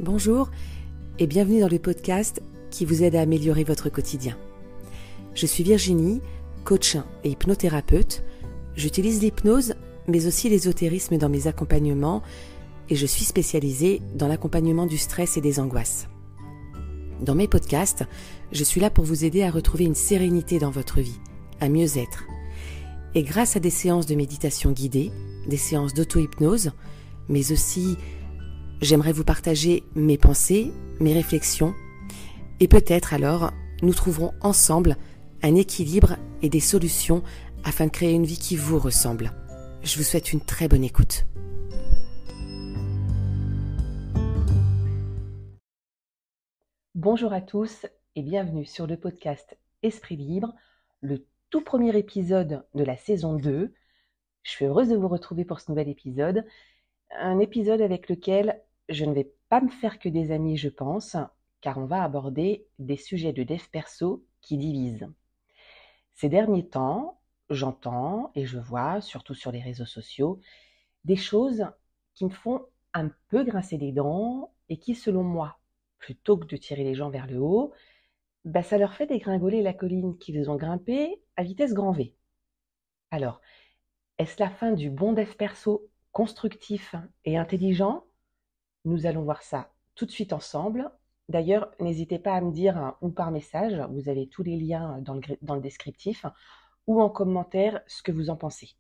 Bonjour et bienvenue dans le podcast qui vous aide à améliorer votre quotidien. Je suis Virginie, coach et hypnothérapeute. J'utilise l'hypnose mais aussi l'ésotérisme dans mes accompagnements et je suis spécialisée dans l'accompagnement du stress et des angoisses. Dans mes podcasts, je suis là pour vous aider à retrouver une sérénité dans votre vie, à mieux être. Et grâce à des séances de méditation guidée, des séances d'auto-hypnose, mais aussi j'aimerais vous partager mes pensées, mes réflexions, et peut-être alors nous trouverons ensemble un équilibre et des solutions afin de créer une vie qui vous ressemble. Je vous souhaite une très bonne écoute. Bonjour à tous et bienvenue sur le podcast Esprit Libre, le tout premier épisode de la saison 2. Je suis heureuse de vous retrouver pour ce nouvel épisode. Un épisode avec lequel je ne vais pas me faire que des amis, je pense, car on va aborder des sujets de dev perso qui divisent. Ces derniers temps, j'entends et je vois, surtout sur les réseaux sociaux, des choses qui me font un peu grincer des dents et qui, selon moi, plutôt que de tirer les gens vers le haut, ça leur fait dégringoler la colline qu'ils ont grimpée à vitesse grand V. Alors, est-ce la fin du bon dev perso constructif et intelligent ? Nous allons voir ça tout de suite ensemble. D'ailleurs, n'hésitez pas à me dire ou par message, vous avez tous les liens dans le descriptif, ou en commentaire ce que vous en pensez.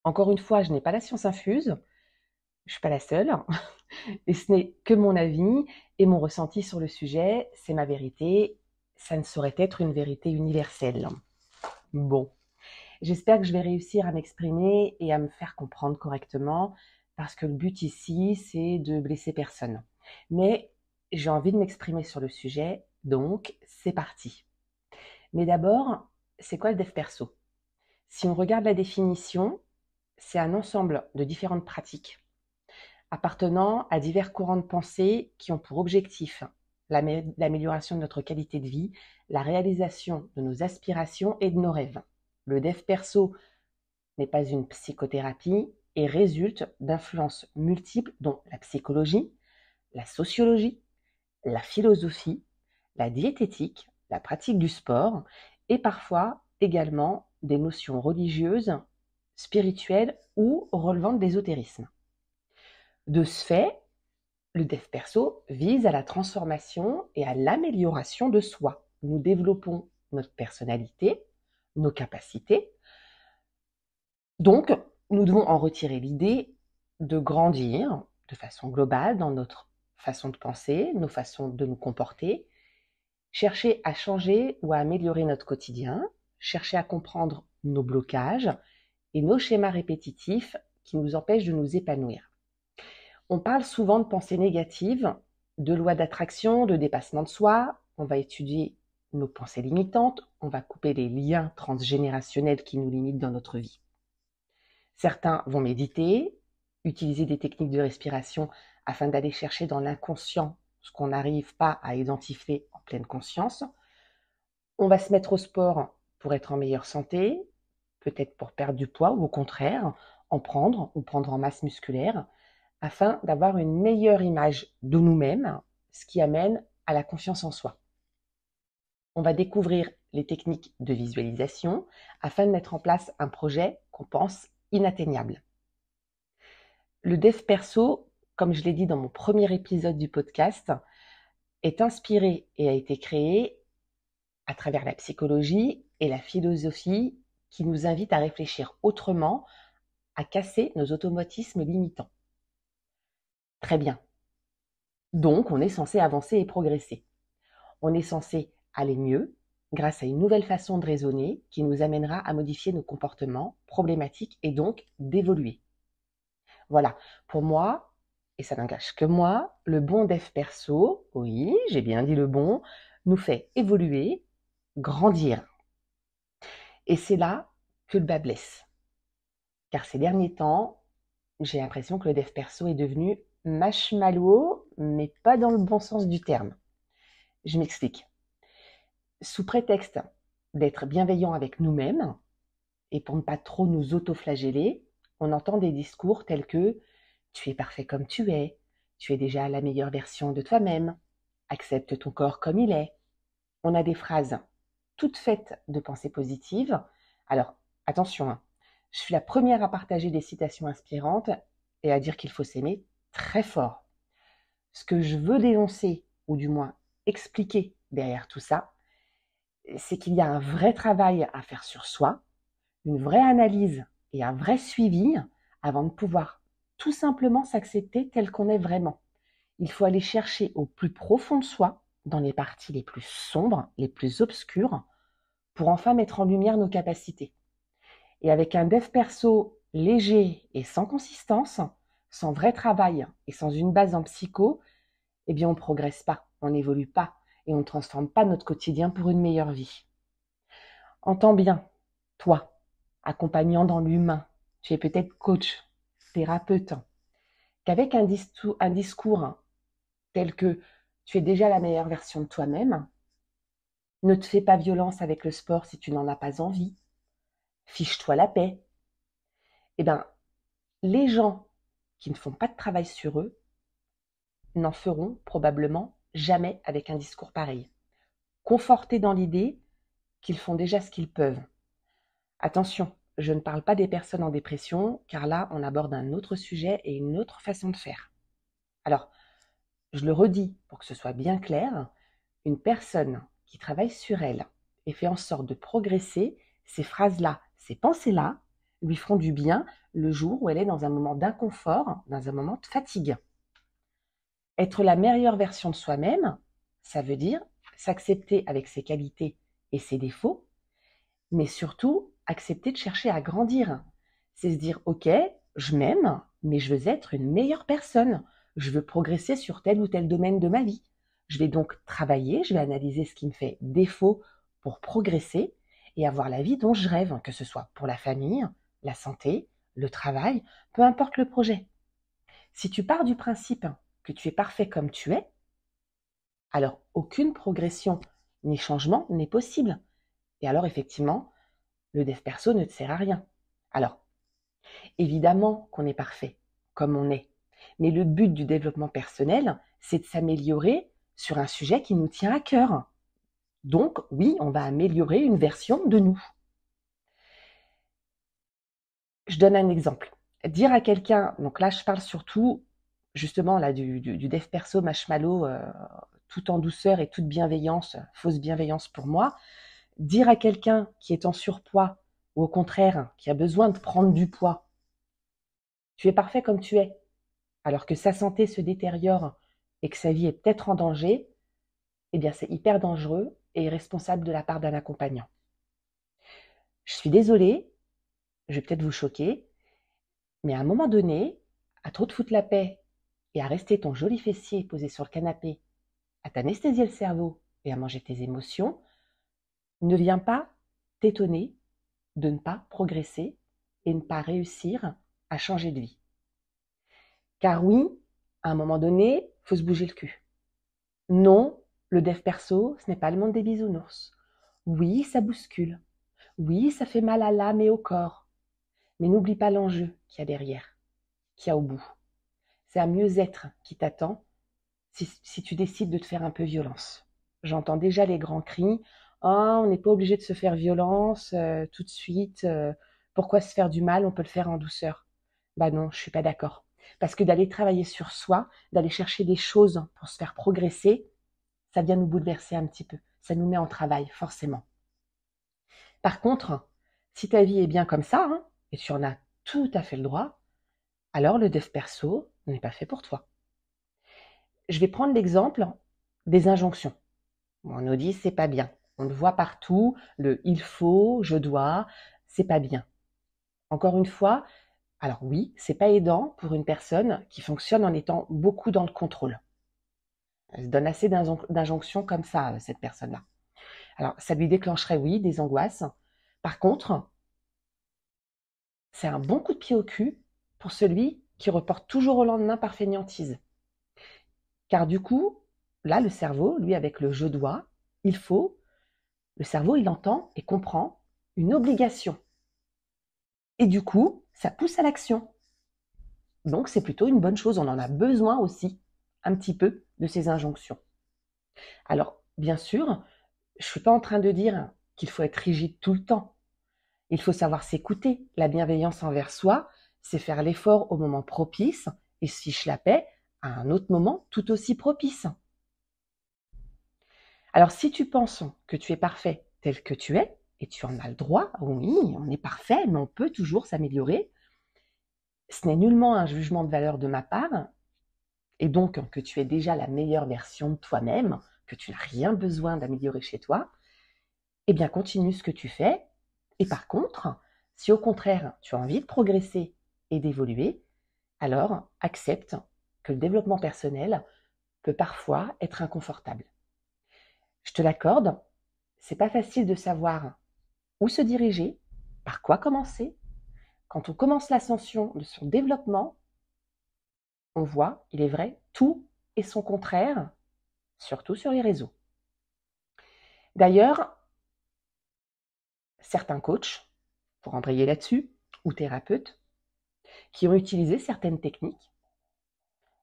Encore une fois, je n'ai pas la science infuse, je ne suis pas la seule, et ce n'est que mon avis et mon ressenti sur le sujet, c'est ma vérité, ça ne saurait être une vérité universelle. Bon, j'espère que je vais réussir à m'exprimer et à me faire comprendre correctement, parce que le but ici, c'est de blesser personne. Mais j'ai envie de m'exprimer sur le sujet, donc c'est parti. Mais d'abord, c'est quoi le dev perso ? Si on regarde la définition, c'est un ensemble de différentes pratiques appartenant à divers courants de pensée qui ont pour objectif l'amélioration de notre qualité de vie, la réalisation de nos aspirations et de nos rêves. Le dev perso n'est pas une psychothérapie et résulte d'influences multiples dont la psychologie, la sociologie, la philosophie, la diététique, la pratique du sport et parfois également des notions religieuses, spirituelles ou relevant de l'ésotérisme. De ce fait, le dev perso vise à la transformation et à l'amélioration de soi. Nous développons notre personnalité, nos capacités. Donc, nous devons en retirer l'idée de grandir de façon globale dans notre façon de penser, nos façons de nous comporter, chercher à changer ou à améliorer notre quotidien, chercher à comprendre nos blocages et nos schémas répétitifs qui nous empêchent de nous épanouir. On parle souvent de pensées négatives, de loi d'attraction, de dépassement de soi. On va étudier nos pensées limitantes, on va couper les liens transgénérationnels qui nous limitent dans notre vie. Certains vont méditer, utiliser des techniques de respiration afin d'aller chercher dans l'inconscient ce qu'on n'arrive pas à identifier en pleine conscience. On va se mettre au sport pour être en meilleure santé, peut-être pour perdre du poids ou au contraire, en prendre ou prendre en masse musculaire, afin d'avoir une meilleure image de nous-mêmes, ce qui amène à la confiance en soi. On va découvrir les techniques de visualisation afin de mettre en place un projet qu'on pense inatteignable. Le dev perso, comme je l'ai dit dans mon premier épisode du podcast, est inspiré et a été créé à travers la psychologie et la philosophie qui nous invitent à réfléchir autrement, à casser nos automatismes limitants. Très bien. Donc, on est censé avancer et progresser. On est censé aller mieux grâce à une nouvelle façon de raisonner qui nous amènera à modifier nos comportements problématiques et donc d'évoluer. Voilà, pour moi, et ça n'engage que moi, le bon dev perso, oui, j'ai bien dit le bon, nous fait évoluer, grandir. Et c'est là que le bât blesse. Car ces derniers temps, j'ai l'impression que le dev perso est devenu marshmallow, mais pas dans le bon sens du terme. Je m'explique. Sous prétexte d'être bienveillant avec nous-mêmes, et pour ne pas trop nous auto-flageller, on entend des discours tels que « tu es parfait comme tu es »,« tu es déjà la meilleure version de toi-même, accepte ton corps comme il est. On a des phrases toutes faites de pensées positives. Alors, attention, hein, je suis la première à partager des citations inspirantes et à dire qu'il faut s'aimer très fort. Ce que je veux dénoncer, ou du moins expliquer derrière tout ça, c'est qu'il y a un vrai travail à faire sur soi, une vraie analyse et un vrai suivi avant de pouvoir tout simplement s'accepter tel qu'on est vraiment. Il faut aller chercher au plus profond de soi, dans les parties les plus sombres, les plus obscures, pour enfin mettre en lumière nos capacités. Et avec un dev perso léger et sans consistance, sans vrai travail et sans une base en psycho, eh bien on ne progresse pas, on n'évolue pas et on ne transforme pas notre quotidien pour une meilleure vie. Entends bien, toi, accompagnant dans l'humain, tu es peut-être coach, thérapeute, qu'avec un discours tel que tu es déjà la meilleure version de toi-même, ne te fais pas violence avec le sport si tu n'en as pas envie, fiche-toi la paix. Eh bien, les gens qui ne font pas de travail sur eux n'en feront probablement jamais avec un discours pareil. Confortés dans l'idée qu'ils font déjà ce qu'ils peuvent. Attention, je ne parle pas des personnes en dépression, car là, on aborde un autre sujet et une autre façon de faire. Alors, je le redis pour que ce soit bien clair, une personne qui travaille sur elle et fait en sorte de progresser, ces phrases-là, ces pensées-là, lui feront du bien le jour où elle est dans un moment d'inconfort, dans un moment de fatigue. Être la meilleure version de soi-même, ça veut dire s'accepter avec ses qualités et ses défauts, mais surtout accepter de chercher à grandir. C'est se dire, ok, je m'aime, mais je veux être une meilleure personne. Je veux progresser sur tel ou tel domaine de ma vie. Je vais donc travailler, je vais analyser ce qui me fait défaut pour progresser et avoir la vie dont je rêve, que ce soit pour la famille, la santé, le travail, peu importe le projet. Si tu pars du principe que tu es parfait comme tu es, alors aucune progression ni changement n'est possible. Et alors effectivement, le dev perso ne te sert à rien. Alors, évidemment qu'on est parfait, comme on est. Mais le but du développement personnel, c'est de s'améliorer sur un sujet qui nous tient à cœur. Donc, oui, on va améliorer une version de nous. Je donne un exemple. Dire à quelqu'un, donc là je parle surtout justement là du dev perso marshmallow, tout en douceur et toute bienveillance, fausse bienveillance pour moi. Dire à quelqu'un qui est en surpoids ou au contraire qui a besoin de prendre du poids, tu es parfait comme tu es, alors que sa santé se détériore et que sa vie est peut-être en danger, eh bien c'est hyper dangereux et irresponsable de la part d'un accompagnant. Je suis désolée, je vais peut-être vous choquer, mais à un moment donné, à trop te foutre la paix et à rester ton joli fessier posé sur le canapé, à t'anesthésier le cerveau et à manger tes émotions, ne viens pas t'étonner de ne pas progresser et ne pas réussir à changer de vie. Car oui, à un moment donné, il faut se bouger le cul. Non, le dev perso, ce n'est pas le monde des bisounours. Oui, ça bouscule. Oui, ça fait mal à l'âme et au corps. Mais n'oublie pas l'enjeu qu'il y a derrière, qu'il y a au bout. C'est un mieux-être qui t'attend si tu décides de te faire un peu violence. J'entends déjà les grands cris. Ah, on n'est pas obligé de se faire violence tout de suite. Pourquoi se faire du mal? On peut le faire en douceur. Bah non, je suis pas d'accord. Parce que d'aller travailler sur soi, d'aller chercher des choses pour se faire progresser, ça vient nous bouleverser un petit peu. Ça nous met en travail, forcément. Par contre, si ta vie est bien comme ça, hein, et tu en as tout à fait le droit, alors le dev perso n'est pas fait pour toi. Je vais prendre l'exemple des injonctions. On nous dit c'est pas bien. On le voit partout, le il faut, je dois, c'est pas bien. Encore une fois, alors oui, c'est pas aidant pour une personne qui fonctionne en étant beaucoup dans le contrôle. Elle se donne assez d'injonctions comme ça, cette personne-là. Alors, ça lui déclencherait, oui, des angoisses. Par contre, c'est un bon coup de pied au cul pour celui qui reporte toujours au lendemain par fainéantise. Car du coup, là, le cerveau, lui, avec le je dois, il faut, le cerveau, il entend et comprend une obligation. Et du coup, ça pousse à l'action. Donc, c'est plutôt une bonne chose, on en a besoin aussi. un petit peu de ces injonctions. Alors, bien sûr, je ne suis pas en train de dire qu'il faut être rigide tout le temps. Il faut savoir s'écouter. La bienveillance envers soi, c'est faire l'effort au moment propice et se fiche la paix à un autre moment tout aussi propice. Alors, si tu penses que tu es parfait tel que tu es, et tu en as le droit, oui, on est parfait, mais on peut toujours s'améliorer, ce n'est nullement un jugement de valeur de ma part, et donc que tu es déjà la meilleure version de toi-même, que tu n'as rien besoin d'améliorer chez toi, eh bien continue ce que tu fais. Et par contre, si au contraire tu as envie de progresser et d'évoluer, alors accepte que le développement personnel peut parfois être inconfortable. Je te l'accorde, c'est pas facile de savoir où se diriger, par quoi commencer. Quand on commence l'ascension de son développement, on voit, il est vrai, tout et son contraire, surtout sur les réseaux. D'ailleurs, certains coachs, pour embrayer là-dessus, ou thérapeutes, qui ont utilisé certaines techniques,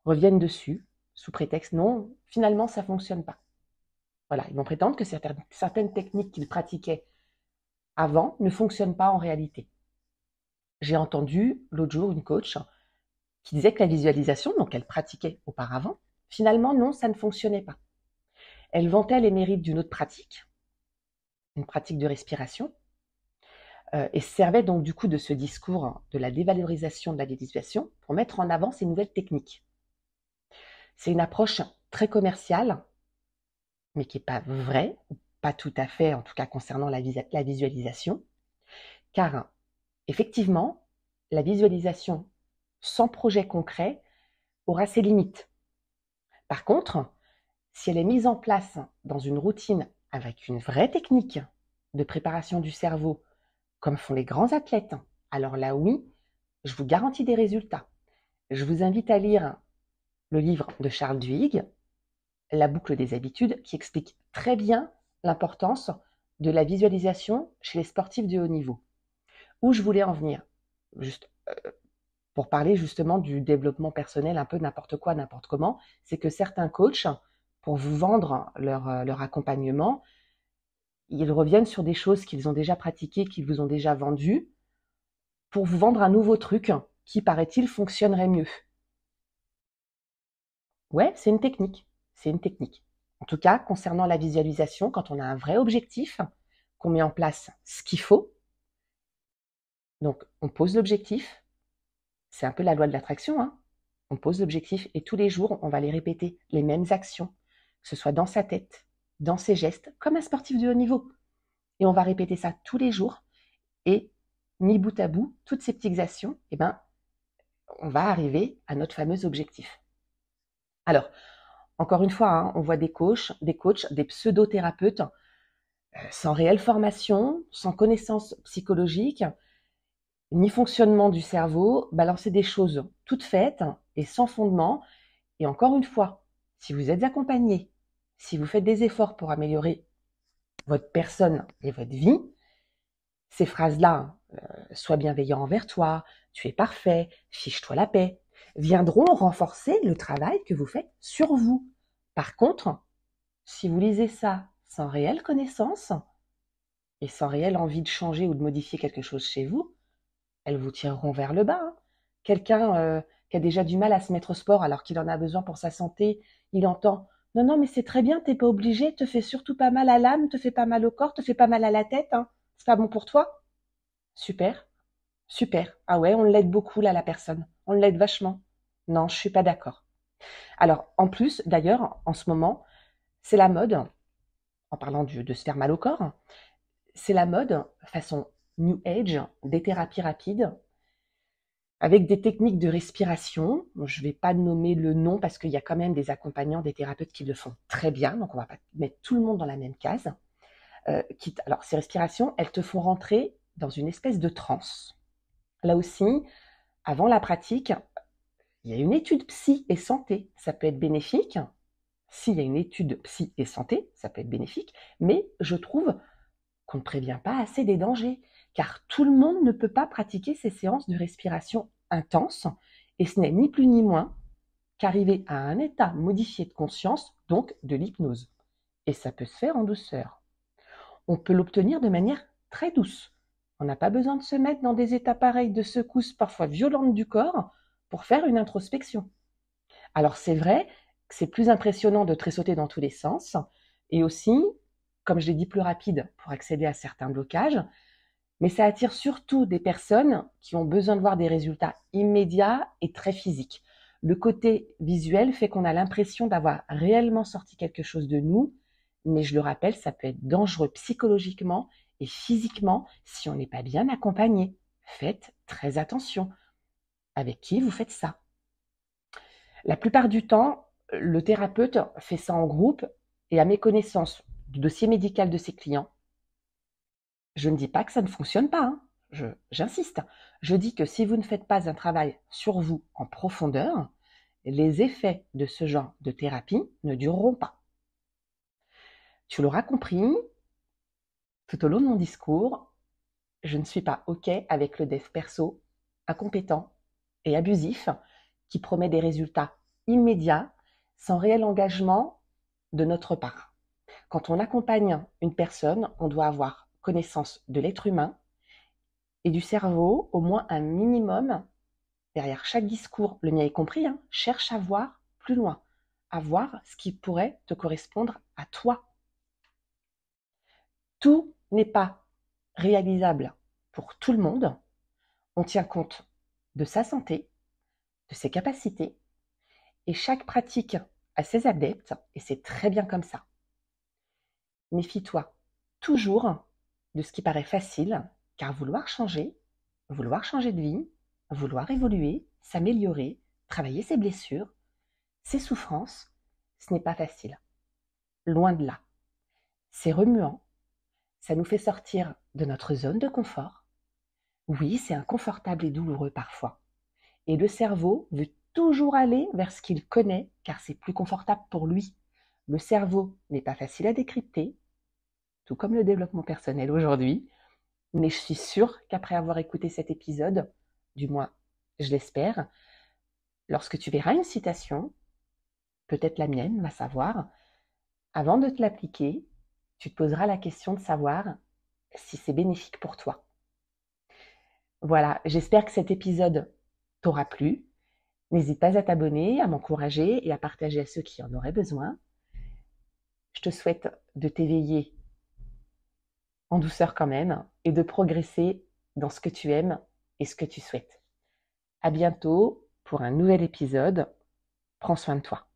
reviennent dessus sous prétexte non, finalement ça ne fonctionne pas. Voilà, ils vont prétendre que certaines techniques qu'ils pratiquaient avant ne fonctionnent pas en réalité. J'ai entendu l'autre jour une coach qui disait que la visualisation, donc elle pratiquait auparavant, finalement non, ça ne fonctionnait pas. Elle vantait les mérites d'une autre pratique, une pratique de respiration, et servait donc du coup de ce discours de la dévalorisation de la visualisation pour mettre en avant ces nouvelles techniques. C'est une approche très commerciale, mais qui n'est pas vraie, pas tout à fait, en tout cas concernant la visualisation, car effectivement, la visualisation sans projet concret aura ses limites. Par contre, si elle est mise en place dans une routine avec une vraie technique de préparation du cerveau, comme font les grands athlètes, alors là oui, je vous garantis des résultats. Je vous invite à lire le livre de Charles Duhigg, La boucle des habitudes, qui explique très bien l'importance de la visualisation chez les sportifs de haut niveau. Où je voulais en venir, juste pour parler justement du développement personnel, un peu n'importe quoi, n'importe comment, c'est que certains coachs, pour vous vendre leur accompagnement, ils reviennent sur des choses qu'ils ont déjà pratiquées, qu'ils vous ont déjà vendues, pour vous vendre un nouveau truc qui, paraît-il, fonctionnerait mieux. Ouais, c'est une technique. C'est une technique. En tout cas, concernant la visualisation, quand on a un vrai objectif, qu'on met en place ce qu'il faut, donc on pose l'objectif, c'est un peu la loi de l'attraction, hein. On pose l'objectif et tous les jours, on va les répéter, les mêmes actions, que ce soit dans sa tête, dans ses gestes, comme un sportif de haut niveau. Et on va répéter ça tous les jours et, mis bout à bout, toutes ces petites actions, eh ben, on va arriver à notre fameux objectif. Alors, encore une fois, hein, on voit des coachs, des pseudo-thérapeutes sans réelle formation, sans connaissance psychologique, ni fonctionnement du cerveau, balancer des choses toutes faites et sans fondement. Et encore une fois, si vous êtes accompagné, si vous faites des efforts pour améliorer votre personne et votre vie, ces phrases-là, sois bienveillant envers toi, tu es parfait, fiche-toi la paix, viendront renforcer le travail que vous faites sur vous. Par contre, si vous lisez ça sans réelle connaissance et sans réelle envie de changer ou de modifier quelque chose chez vous, elles vous tireront vers le bas, hein. Quelqu'un qui a déjà du mal à se mettre au sport alors qu'il en a besoin pour sa santé, il entend « Non, non, mais c'est très bien, t'es pas obligé, te fais surtout pas mal à l'âme, te fais pas mal au corps, te fais pas mal à la tête, hein. C'est pas bon pour toi ?» Super, super. Ah ouais, on l'aide beaucoup là, la personne. On l'aide vachement. Non, je suis pas d'accord. Alors, en plus, d'ailleurs, en ce moment, c'est la mode, en parlant de se faire mal au corps, c'est la mode façon New Age, des thérapies rapides, avec des techniques de respiration. Je ne vais pas nommer le nom parce qu'il y a quand même des accompagnants, des thérapeutes qui le font très bien, donc on ne va pas mettre tout le monde dans la même case. Alors, ces respirations, elles te font rentrer dans une espèce de transe. Là aussi, avant la pratique, il y a une étude psy et santé, ça peut être bénéfique. S'il y a une étude psy et santé, ça peut être bénéfique, mais je trouve qu'on ne prévient pas assez des dangers, car tout le monde ne peut pas pratiquer ces séances de respiration intense, et ce n'est ni plus ni moins qu'arriver à un état modifié de conscience, donc de l'hypnose. Et ça peut se faire en douceur. On peut l'obtenir de manière très douce. On n'a pas besoin de se mettre dans des états pareils de secousses parfois violentes du corps pour faire une introspection. Alors c'est vrai que c'est plus impressionnant de tressauter dans tous les sens et aussi, comme je l'ai dit, plus rapide pour accéder à certains blocages, mais ça attire surtout des personnes qui ont besoin de voir des résultats immédiats et très physiques. Le côté visuel fait qu'on a l'impression d'avoir réellement sorti quelque chose de nous, mais je le rappelle, ça peut être dangereux psychologiquement et physiquement si on n'est pas bien accompagné. Faites très attention. Avec qui vous faites ça? La plupart du temps, le thérapeute fait ça en groupe et à mes connaissances du dossier médical de ses clients, je ne dis pas que ça ne fonctionne pas, hein. J'insiste. Je dis que si vous ne faites pas un travail sur vous en profondeur, les effets de ce genre de thérapie ne dureront pas. Tu l'auras compris, tout au long de mon discours, je ne suis pas OK avec le dev perso incompétent et abusif qui promet des résultats immédiats sans réel engagement de notre part. Quand on accompagne une personne, on doit avoir connaissance de l'être humain et du cerveau, au moins un minimum. Derrière chaque discours, le mien est compris, hein, cherche à voir plus loin, à voir ce qui pourrait te correspondre à toi. Tout n'est pas réalisable pour tout le monde. On tient compte de sa santé, de ses capacités, et chaque pratique a ses adeptes, et c'est très bien comme ça. Méfie-toi toujours de ce qui paraît facile, car vouloir changer de vie, vouloir évoluer, s'améliorer, travailler ses blessures, ses souffrances, ce n'est pas facile. Loin de là. C'est remuant, ça nous fait sortir de notre zone de confort. Oui, c'est inconfortable et douloureux parfois. Et le cerveau veut toujours aller vers ce qu'il connaît, car c'est plus confortable pour lui. Le cerveau n'est pas facile à décrypter, tout comme le développement personnel aujourd'hui, mais je suis sûre qu'après avoir écouté cet épisode, du moins je l'espère, lorsque tu verras une citation, peut-être la mienne, va savoir, avant de te l'appliquer, tu te poseras la question de savoir si c'est bénéfique pour toi. Voilà, j'espère que cet épisode t'aura plu. N'hésite pas à t'abonner, à m'encourager et à partager à ceux qui en auraient besoin. Je te souhaite de t'éveiller en douceur quand même et de progresser dans ce que tu aimes et ce que tu souhaites. À bientôt pour un nouvel épisode. Prends soin de toi.